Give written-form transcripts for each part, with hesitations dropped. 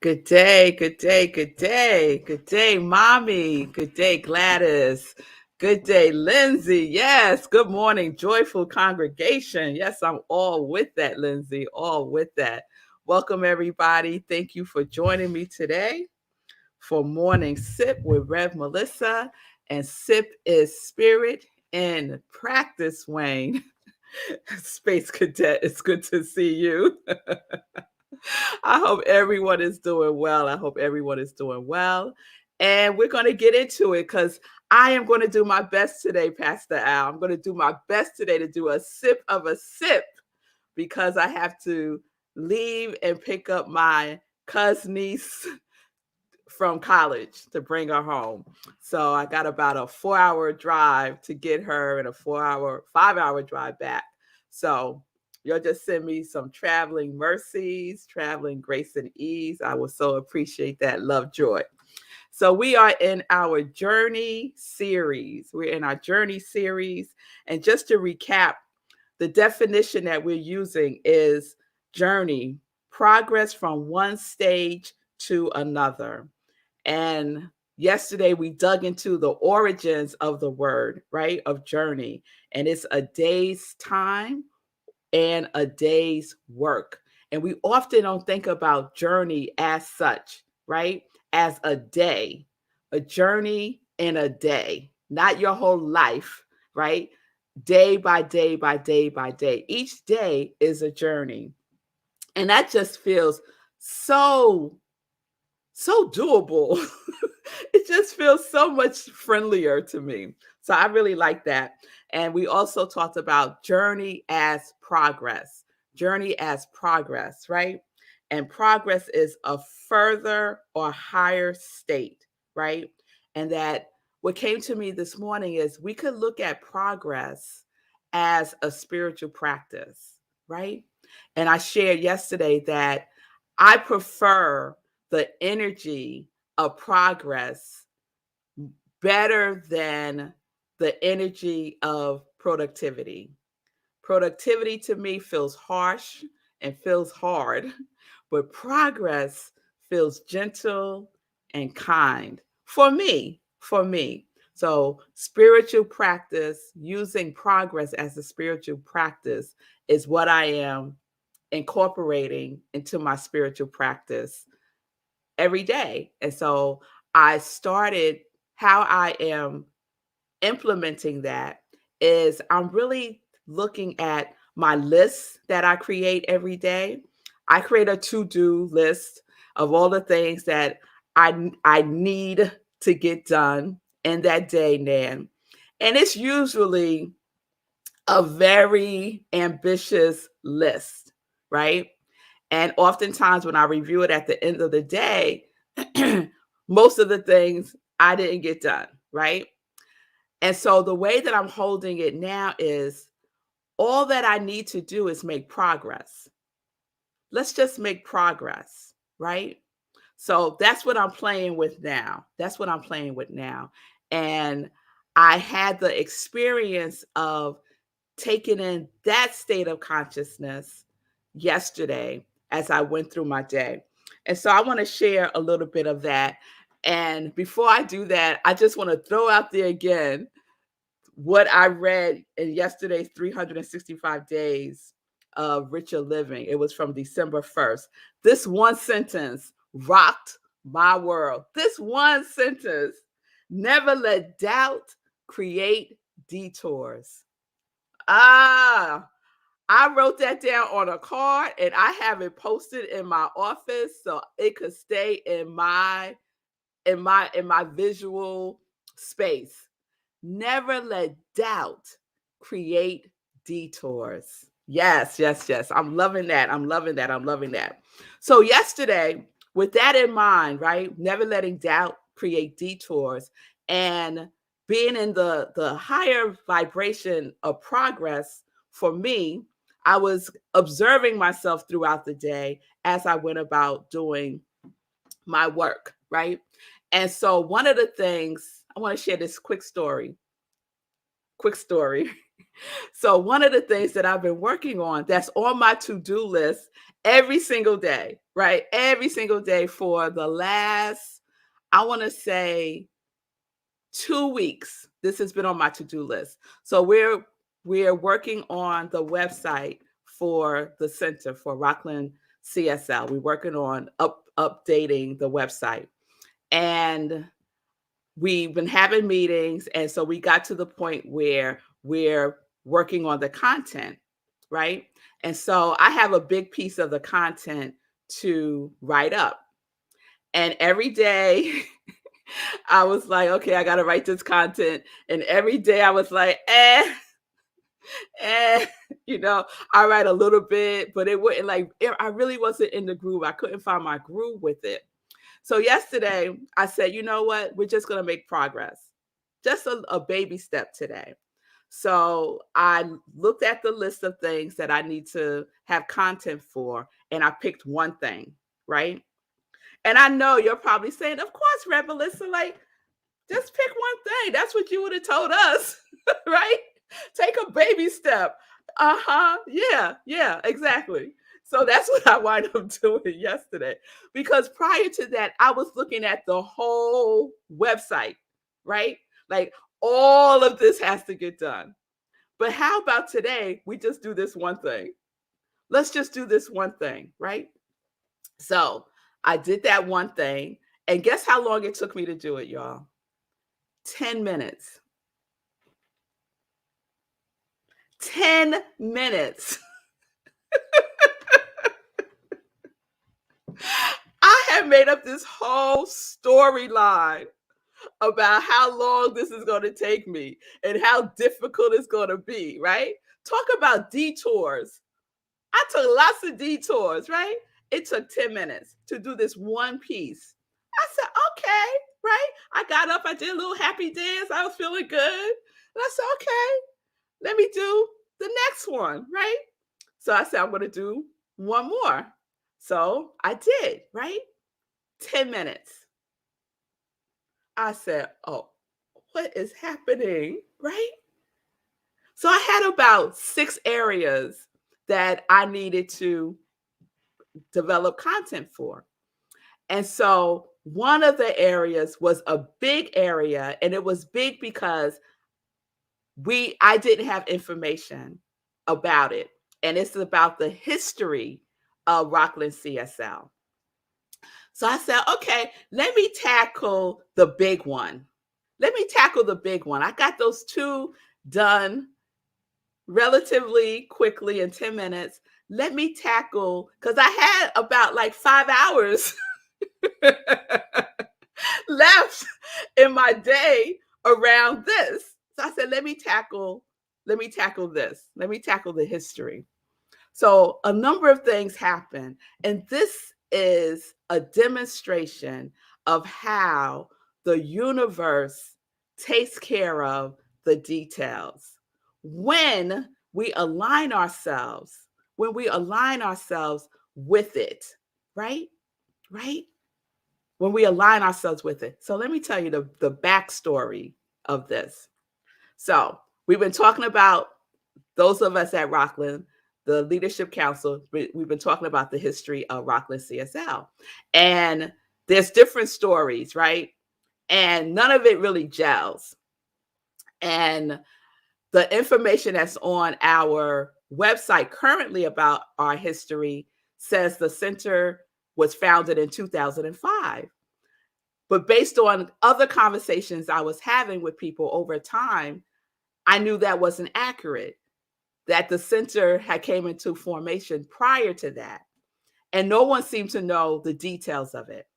Good day, good day, good day. Good day, Mommy. Good day, Gladys. Good day, Lindsay. Yes, good morning, joyful congregation. Yes, I'm all with that, Lindsay, all with that. Welcome, everybody. Thank you for joining me today for Morning Sip with Rev Melissa. And sip is spirit and practice, Wayne. Space Cadet, it's good to see you. I hope everyone is doing well. I hope everyone is doing well. And we're going to get into it because I am going to do my best today, Pastor Al. I'm going to do my best today to do a sip of a sip because I have to leave and pick up my cousin niece from college to bring her home. So I got about a 4-hour drive to get her and a 5-hour drive back. So you'll just send me some traveling mercies, traveling grace and ease. I will so appreciate that. Love, joy. So we are in our journey series. We're in our journey series. And just to recap, the definition that we're using is journey, progress from one stage to another. And yesterday we dug into the origins of the word, right? Of journey. And it's a day's time and a day's work. And we often don't think about journey as such, right? As a day, a journey in a day, not your whole life, right? Day by day by day by day. Each day is a journey. And that just feels so doable. It just feels so much friendlier to me. So I really like that. And we also talked about journey as progress, right? And progress is a further or higher state, right? And that what came to me this morning is we could look at progress as a spiritual practice, right? And I shared yesterday that I prefer the energy of progress better than the energy of productivity. Productivity to me feels harsh and feels hard, but progress feels gentle and kind for me, So spiritual practice, using progress as a spiritual practice is what I am incorporating into my spiritual practice every day. And so I started how I am implementing that is I'm really looking at my lists that I create every day. I create a to-do list of all the things that I need to get done in that day, Nan. And it's usually a very ambitious list, right? And oftentimes when I review it at the end of the day, most of the things I didn't get done, right? And so the way that I'm holding it now is all that I need to do is make progress. Let's just make progress, right? So that's what I'm playing with now. And I had the experience of taking in that state of consciousness yesterday as I went through my day. And so I want to share a little bit of that. And before I do that, I just want to throw out there again what I read in yesterday's 365 days of richer living. It was from December 1st. This one sentence rocked my world. This one sentence: never let doubt create detours. Ah, I wrote that down on a card and I have it posted in my office so it could stay in my visual space. Never let doubt create detours. Yes, yes, yes. I'm loving that. I'm loving that. I'm loving that. So yesterday, with that in mind, right? Never letting doubt create detours and being in the higher vibration of progress for me, I was observing myself throughout the day as I went about doing my work, right? And so one of the things I want to share this quick story. So one of the things that I've been working on that's on my to-do list every single day, right? Every single day for the last, I want to say 2 weeks. This has been on my to-do list. So we're working on the website for the center for Rockland CSL. We're working on updating the website. And we've been having meetings, and so we got to the point where we're working on the content, right? And so I have a big piece of the content to write up. And every day I was like, okay, I got to write this content. And every day I was like, eh, you know, I write a little bit, but it wouldn't I really wasn't in the groove. I couldn't find my groove with it. So yesterday I said, you know what? We're just going to make progress. Just a baby step today. So I looked at the list of things that I need to have content for, and I picked one thing, right? And I know you're probably saying, of course, Red Melissa, like, just pick one thing. That's what you would have told us, right? Take a baby step. Uh-huh. Yeah, yeah, exactly. So that's what I wind up doing yesterday. Because prior to that, I was looking at the whole website, right? Like all of this has to get done. But how about today? We just do this one thing. Let's just do this one thing, right? So I did that one thing. And guess how long it took me to do it, y'all? 10 minutes. 10 minutes. I have made up this whole storyline about how long this is going to take me and how difficult it's going to be, right? Talk about detours. I took lots of detours, right? It took 10 minutes to do this one piece. I said, okay, right? I got up, I did a little happy dance. I was feeling good. And I said, okay, let me do the next one, right? So I said, I'm going to do one more. So I did, right? 10 minutes. I said, oh, what is happening, right? So I had about 6 areas that I needed to develop content for. And so one of the areas was a big area, and it was big because I didn't have information about it. And it's about the history of Rockland CSL. So I said, okay, let me tackle the big one. Let me tackle the big one. I got those two done relatively quickly in 10 minutes. Let me tackle, because I had about like 5 hours left in my day around this. So I said, let me tackle this. Let me tackle the history. So a number of things happen. And this is a demonstration of how the universe takes care of the details. When we align ourselves, with it, right? Right? When we align ourselves with it. So let me tell you the backstory of this. So we've been talking about, those of us at Rockland, the Leadership Council, we've been talking about the history of Rockland CSL. And there's different stories, right? And none of it really gels. And the information that's on our website currently about our history says the center was founded in 2005. But based on other conversations I was having with people over time, I knew that wasn't accurate, that the center had came into formation prior to that. And no one seemed to know the details of it.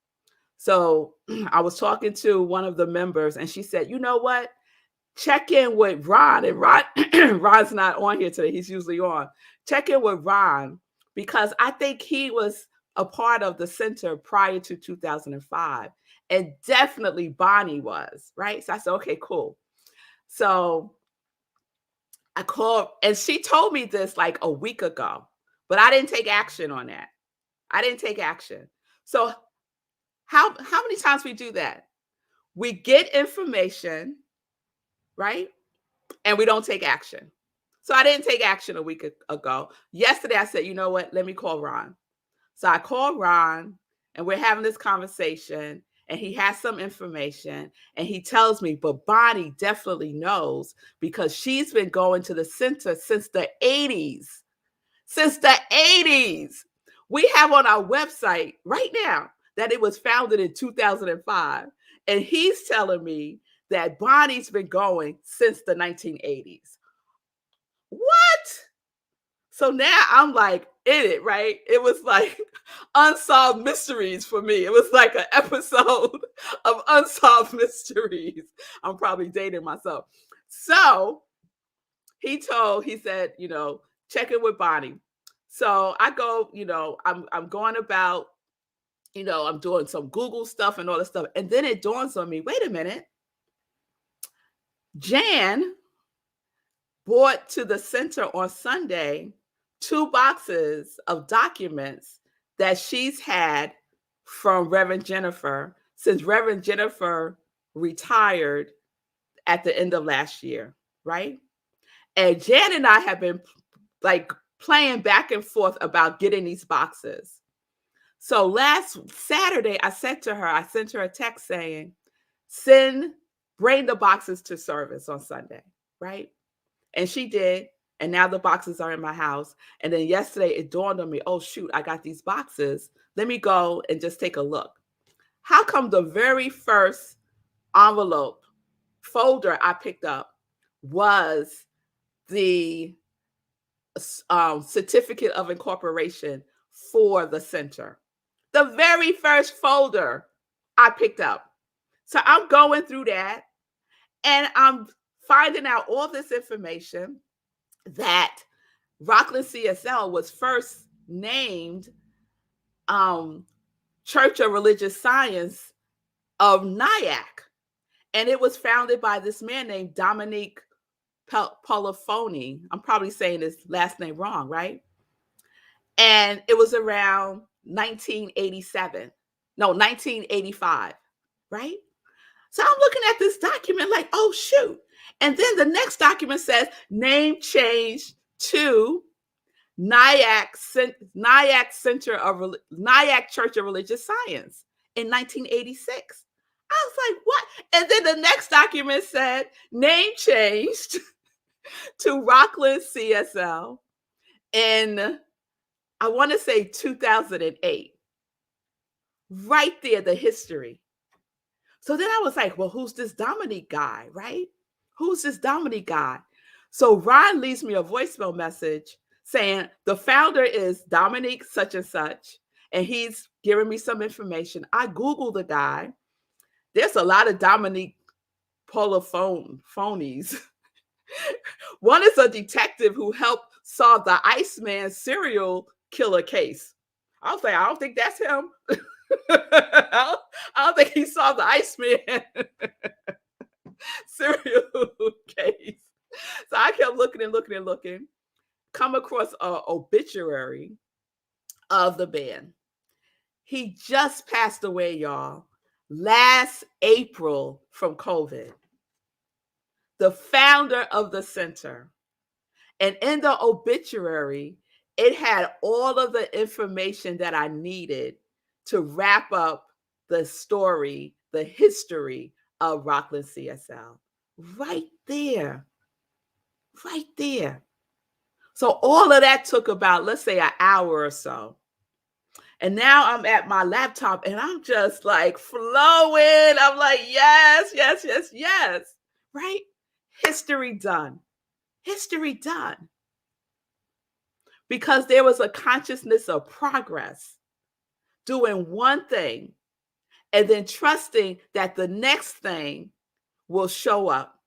So I was talking to one of the members, and she said, you know what? Check in with Ron. And Ron, Ron's not on here today. He's usually on. Check in with Ron, because I think he was a part of the center prior to 2005. And definitely Bonnie was, right? So I said, okay, cool. So I called, and she told me this like a week ago, but I didn't take action on that. I didn't take action. So how many times we do that? We get information, right? And we don't take action. So I didn't take action a week ago. Yesterday, I said, you know what? Let me call Ron. So I called Ron and we're having this conversation and he has some information and he tells me, but Bonnie definitely knows because she's been going to the center since the 80s. Since the 80s. We have on our website right now that it was founded in 2005. And he's telling me that Bonnie's been going since the 1980s. What? So now I'm like in it, right? It was like unsolved mysteries for me. It was like an episode of unsolved mysteries. I'm probably dating myself. So he said, check in with Bonnie. So I go, I'm going about, I'm doing some Google stuff and all this stuff. And then it dawns on me, wait a minute. Jan brought to the center on Sunday 2 boxes of documents that she's had from Reverend Jennifer since Reverend Jennifer retired at the end of last year, right? And Jan and I have been like playing back and forth about getting these boxes. So last Saturday, I sent her a text saying, bring the boxes to service on Sunday, right? And she did. And now the boxes are in my house. And then yesterday it dawned on me, oh, shoot, I got these boxes. Let me go and just take a look. How come the very first envelope folder I picked up was the certificate of incorporation for the center? The very first folder I picked up. So I'm going through that and I'm finding out all this information that Rockland CSL was first named Church of Religious Science of Nyack. And it was founded by this man named Dominique Polifoni. I'm probably saying his last name wrong, right? And it was around 1985, right? So I'm looking at this document like, oh, shoot. And then the next document says name change to Nyack Church of Religious Science in 1986. I was like, what? And then the next document said name changed to Rockland CSL in, I want to say 2008. Right there, the history. So then I was like, well, who's this Dominique guy, right? Who's this Dominique guy? So Ron leaves me a voicemail message saying the founder is Dominique such and such, and he's giving me some information. I Googled the guy. There's a lot of Dominique Polifonies. One is a detective who helped solve the Iceman serial killer case. I was like, I don't think that's him. I don't think he solved the Iceman serial case. So I kept looking and looking and looking. Come across an obituary of the man. He just passed away, y'all, last April from COVID. The founder of the center. And in the obituary, it had all of the information that I needed to wrap up the story, the history of Rockland CSL. Right there. Right there. So all of that took about, let's say, an hour or so. And now I'm at my laptop and I'm just like flowing. I'm like, yes, yes, yes, yes. Right? History done. History done. Because there was a consciousness of progress, doing one thing, and then trusting that the next thing will show up,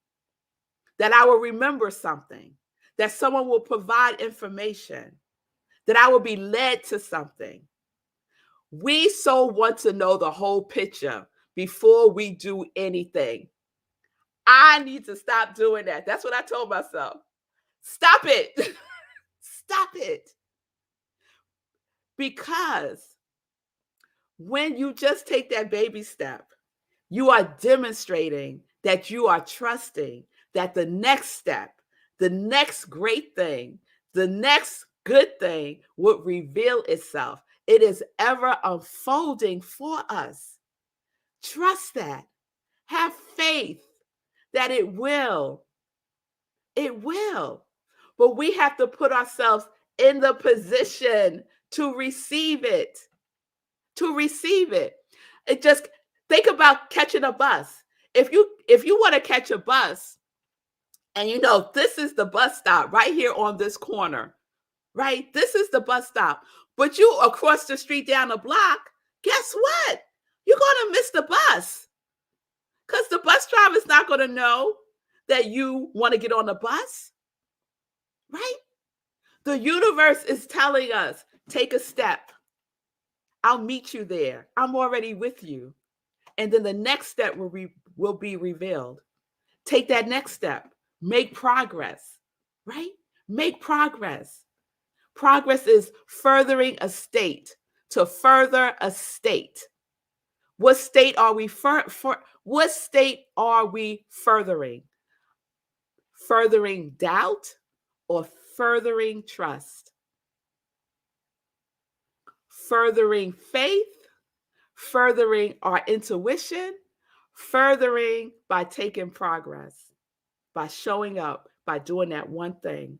that I will remember something, that someone will provide information, that I will be led to something. We so want to know the whole picture before we do anything. I need to stop doing that. That's what I told myself. Stop it. Stop it. Because when you just take that baby step, you are demonstrating that you are trusting that the next step, the next great thing, the next good thing would reveal itself. It is ever unfolding for us. Trust that. Have faith that it will. It will. But we have to put ourselves in the position to receive it. To receive it. It just think about catching a bus. If you want to catch a bus, and you know this is the bus stop right here on this corner, right? This is the bus stop. But you across the street down the block, guess what? You're going to miss the bus because the bus driver's not going to know that you want to get on the bus, right? The universe is telling us, take a step. I'll meet you there. I'm already with you. And then the next step will be revealed. Take that next step. Make progress, right? Make progress. Progress is furthering a state, to further a state. What state are we what state are we furthering? Furthering doubt or furthering trust? Furthering faith, furthering our intuition, furthering by taking progress, by showing up, by doing that one thing.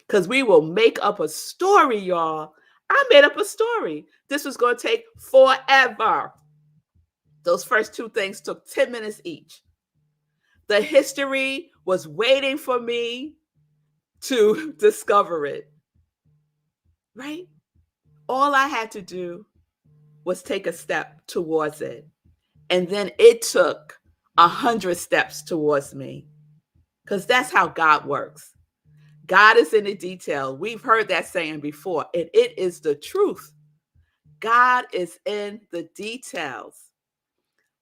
Because we will make up a story, y'all. I made up a story. This was going to take forever. Those first two things took 10 minutes each. The history was waiting for me to discover it, right? All I had to do was take a step towards it. And then it took 100 steps towards me. Because that's how God works. God is in the detail. We've heard that saying before, and it is the truth. God is in the details.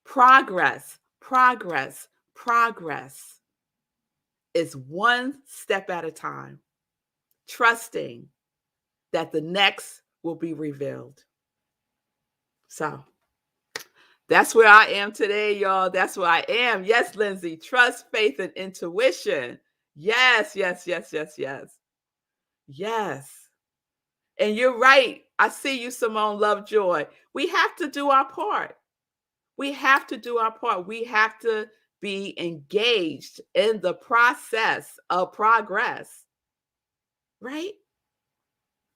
Progress, progress, progress is one step at a time, trusting that the next will be revealed. So that's where I am today, y'all. That's where I am. Yes, Lindsay, trust, faith, and intuition. Yes, yes, yes, yes, yes. Yes. And you're right. I see you, Simone Lovejoy. We have to do our part. We have to do our part. We have to be engaged in the process of progress, right?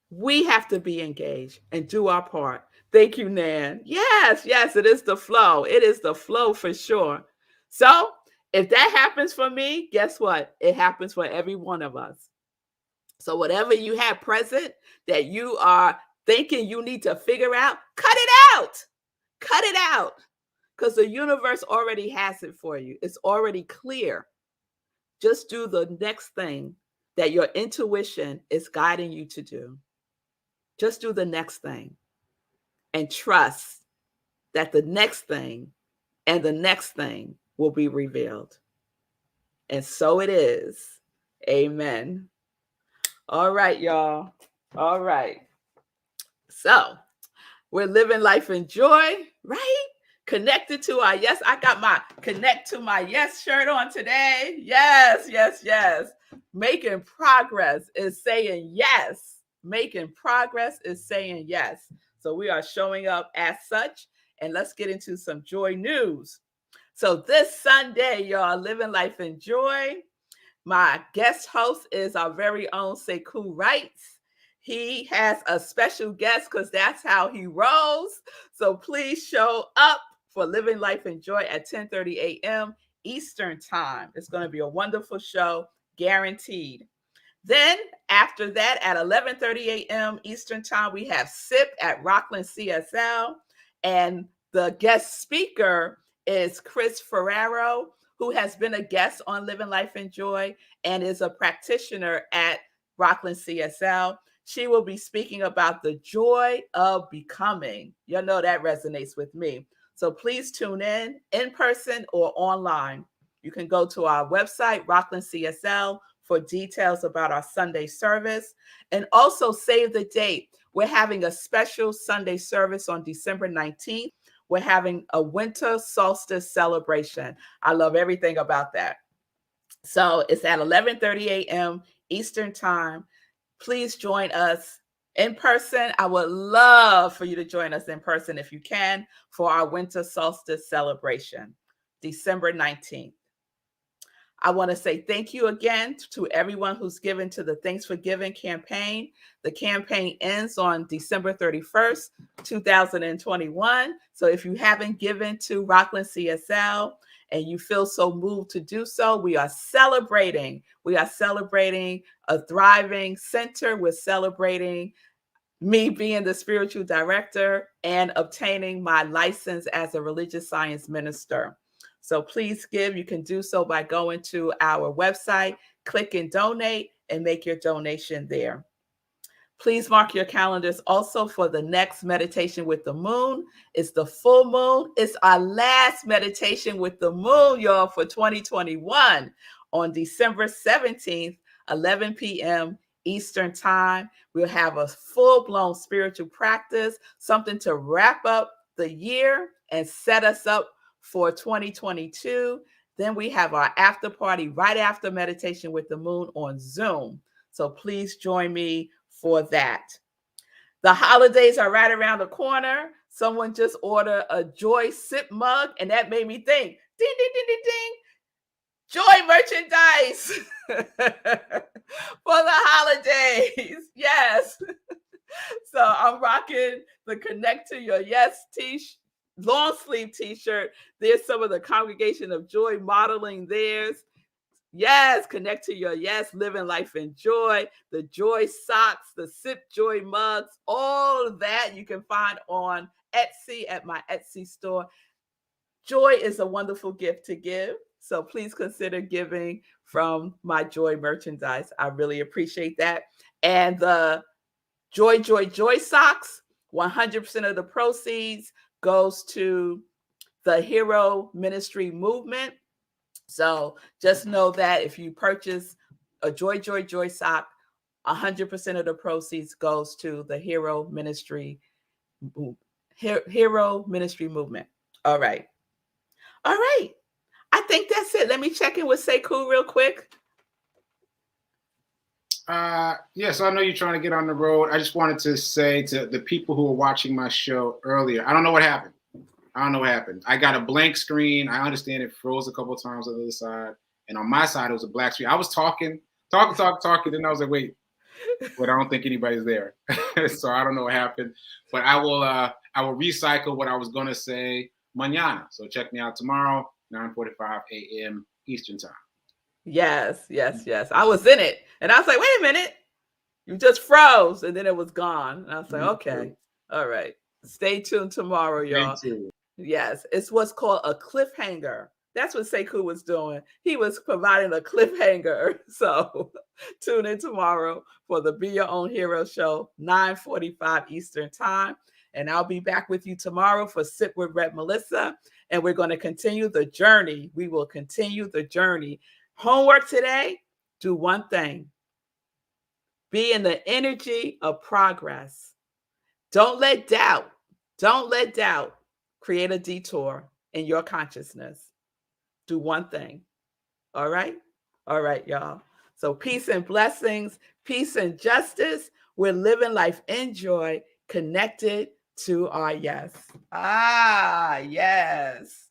We have to be engaged and do our part. Thank you, Nan. Yes, yes, it is the flow. It is the flow for sure. So if that happens for me, guess what? It happens for every one of us. So whatever you have present that you are thinking you need to figure out, cut it out. Cut it out. Because the universe already has it for you. It's already clear. Just do the next thing that your intuition is guiding you to do. Just do the next thing and trust that the next thing and the next thing will be revealed. And so it is. Amen. All right, y'all. All right. So we're living life in joy, right? Connected to our yes. I got my connect to my yes shirt on today. Yes, yes, yes. Making progress is saying yes. Making progress is saying yes. So we are showing up as such. And let's get into some joy news. So this Sunday, y'all, living life in joy. My guest host is our very own Sekou Wrights. He has a special guest because that's how he rolls. So please show up for Living Life in Joy at 10:30 a.m. Eastern Time. It's going to be a wonderful show, guaranteed. Then after that, at 11:30 a.m. Eastern Time, we have SIP at Rockland CSL. And the guest speaker is Chris Ferraro, who has been a guest on Living Life in Joy and is a practitioner at Rockland CSL. She will be speaking about the joy of becoming. You know that resonates with me. So please tune in person or online. You can go to our website, Rockland CSL, for details about our Sunday service. And also save the date. We're having a special Sunday service on December 19th. We're having a winter solstice celebration. I love everything about that. So it's at 11:30 a.m. Eastern Time. Please join us in person. I would love for you to join us in person if you can for our winter solstice celebration, December 19th. I want to say thank you again to everyone who's given to the Thanks for Giving campaign. The campaign ends on December 31st, 2021. So if you haven't given to Rockland CSL and you feel so moved to do so, we are celebrating. We are celebrating a thriving center. We're celebrating me being the spiritual director and obtaining my license as a religious science minister. So please give. You can do so by going to our website, click and donate, and make your donation there. Please mark your calendars also for the next meditation with the moon. It's the full moon. It's our last meditation with the moon, y'all, for 2021 on December 17th, 11 p.m. Eastern Time. We'll have a full-blown spiritual practice, something to wrap up the year and set us up for 2022. Then we have our after party right after meditation with the moon on Zoom. So please join me for that. The holidays are right around the corner. Someone just ordered a Joy Sip mug, and that made me think, ding, ding, ding, ding, ding. Joy merchandise for the holidays. Yes. So I'm rocking the Connect to Your Yes long sleeve t-shirt. There's some of the Congregation of Joy modeling theirs. Yes, connect to your yes, living life in joy, the joy socks, the sip joy mugs, all of that you can find on Etsy at my Etsy store. Joy is a wonderful gift to give. So please consider giving from my joy merchandise. I really appreciate that. And the Joy, Joy, Joy socks, 100% of the proceeds goes to the Hero Ministry Movement. So just know that if you purchase a Joy, Joy, Joy sock, 100% of the proceeds goes to the Hero Ministry Movement. All right. All right. I think that's it. Let me check in with Sekou real quick. Yeah, so I know you're trying to get on the road. I just wanted to say to the people who were watching my show earlier, I don't know what happened. I got a blank screen. I understand it froze a couple of times on the other side. And on my side, it was a black screen. I was talking. Then I was like, wait, but I don't think anybody's there. So I don't know what happened. But I will recycle what I was going to say mañana. So check me out tomorrow, 9:45 a.m. Eastern Time. Yes. I was in it. And I was like, wait a minute. You just froze. And then it was gone. And I was like, okay. All right. Stay tuned tomorrow, y'all. Yes. It's what's called a cliffhanger. That's what Sekou was doing. He was providing a cliffhanger. So tune in tomorrow for the Be Your Own Hero show, 9:45 Eastern Time. And I'll be back with you tomorrow for Sip with Rev Melissa. And we're going to continue the journey. We will continue the journey. Homework today, do one thing. Be in the energy of progress. Don't let doubt create a detour in your consciousness. Do one thing. All right? All right, y'all. So peace and blessings, peace and justice. We're living life in joy, connected to our yes. Yes.